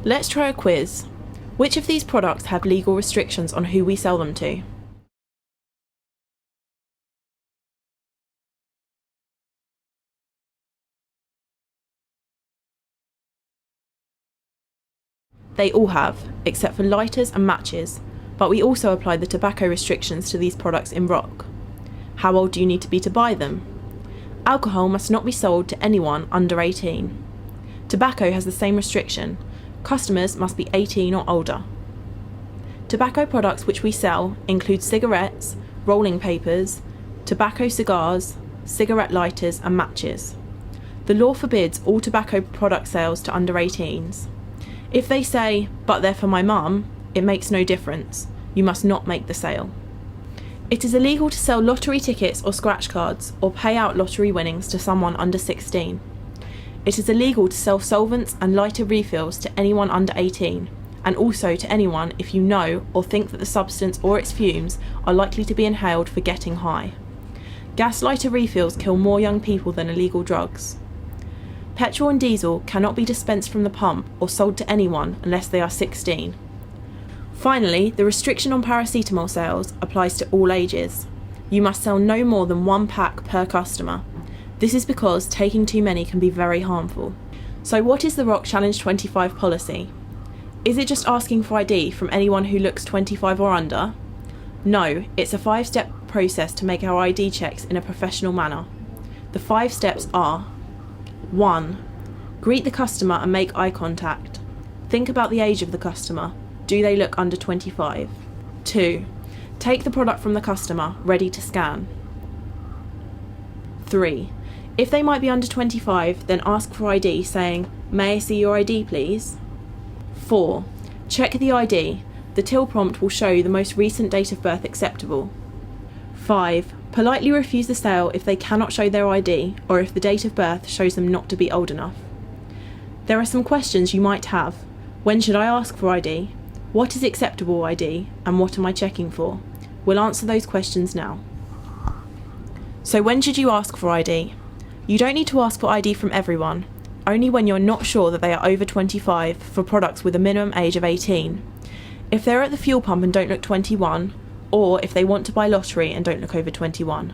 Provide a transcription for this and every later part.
Let's try a quiz. Which of these products have legal restrictions on who we sell them to? They all have, except for lighters and matches, but we also apply the tobacco restrictions to these products in rock. How old do you need to be to buy them? Alcohol must not be sold to anyone under 18. Tobacco has the same restriction. Customers must be 18 or older. Tobacco products which we sell include cigarettes, rolling papers, tobacco cigars, cigarette lighters and matches. The law forbids all tobacco product sales to under 18s. If they say, "but they're for my mum," it makes no difference. You must not make the sale. It is illegal to sell lottery tickets or scratch cards or pay out lottery winnings to someone under 16. It is illegal to sell solvents and lighter refills to anyone under 18, and also to anyone if you know or think that the substance or its fumes are likely to be inhaled for getting high. Gas lighter refills kill more young people than illegal drugs. Petrol and diesel cannot be dispensed from the pump or sold to anyone unless they are 16. Finally, the restriction on paracetamol sales applies to all ages. You must sell no more than 1 pack per customer. This is because taking too many can be very harmful. So what is the Rock Challenge 25 policy? Is it just asking for ID from anyone who looks 25 or under? No, it's a 5-step process to make our ID checks in a professional manner. The 5 steps are: 1. Greet the customer and make eye contact. Think about the age of the customer. Do they look under 25? 2. Take the product from the customer, ready to scan. 3. If they might be under 25, then ask for ID saying, "May I see your ID please?" 4. Check the ID. The till prompt will show the most recent date of birth acceptable. 5. Politely refuse the sale if they cannot show their ID or if the date of birth shows them not to be old enough. There are some questions you might have. When should I ask for ID? What is acceptable ID? And what am I checking for? We'll answer those questions now. So when should you ask for ID? You don't need to ask for ID from everyone, only when you're not sure that they are over 25 for products with a minimum age of 18. If they're at the fuel pump and don't look 21, or if they want to buy lottery and don't look over 21.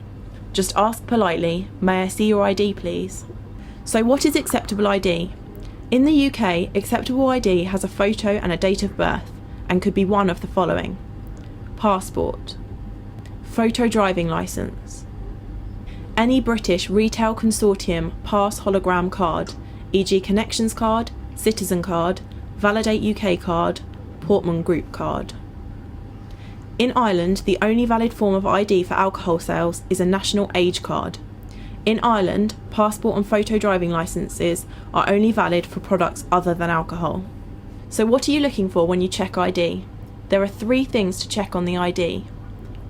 Just ask politely, "May I see your ID please?" So what is acceptable ID? In the UK, acceptable ID has a photo and a date of birth, and could be one of the following: passport, photo driving licence, any British Retail Consortium pass hologram card, e.g. Connections card, Citizen card, Validate UK card, Portman Group card. In Ireland, the only valid form of ID for alcohol sales is a national age card. In Ireland, passport and photo driving licences are only valid for products other than alcohol. So what are you looking for when you check ID? There are 3 things to check on the ID.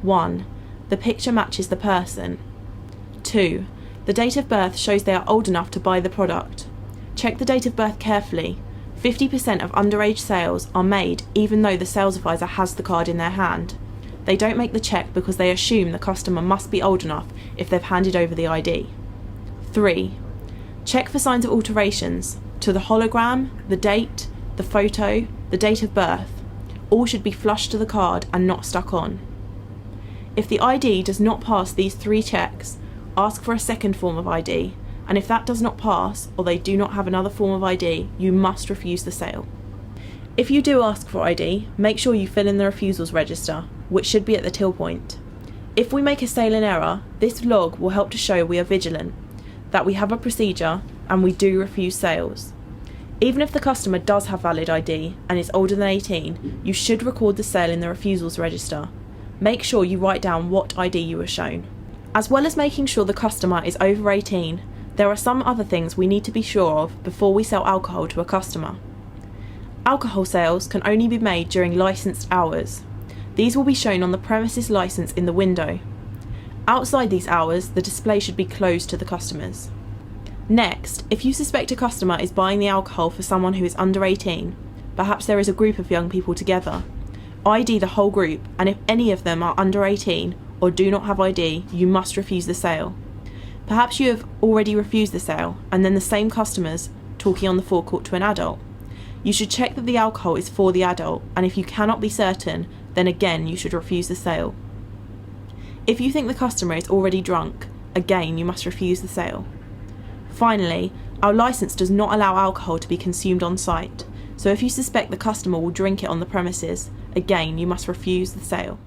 1. The picture matches the person. 2. The date of birth shows they are old enough to buy the product. Check the date of birth carefully. 50% of underage sales are made even though the sales advisor has the card in their hand. They don't make the check because they assume the customer must be old enough if they've handed over the ID. 3. Check for signs of alterations to the hologram, the date, the photo, the date of birth. All should be flushed to the card and not stuck on. If the ID does not pass these 3 checks, ask for a second form of ID, and if that does not pass, or they do not have another form of ID, you must refuse the sale. If you do ask for ID, make sure you fill in the refusals register, which should be at the till point. If we make a sale in error, this vlog will help to show we are vigilant, that we have a procedure, and we do refuse sales. Even if the customer does have valid ID and is older than 18, you should record the sale in the refusals register. Make sure you write down what ID you were shown. As well as making sure the customer is over 18, there are some other things we need to be sure of before we sell alcohol to a customer. Alcohol sales can only be made during licensed hours. These will be shown on the premises licence in the window. Outside these hours, the display should be closed to the customers. Next, if you suspect a customer is buying the alcohol for someone who is under 18, perhaps there is a group of young people together, ID the whole group, and if any of them are under 18 or do not have ID, you must refuse the sale. Perhaps you have already refused the sale, and then the same customers talking on the forecourt to an adult. You should check that the alcohol is for the adult, and if you cannot be certain, then again you should refuse the sale. If you think the customer is already drunk, again you must refuse the sale. Finally, our licence does not allow alcohol to be consumed on site, so if you suspect the customer will drink it on the premises, again you must refuse the sale.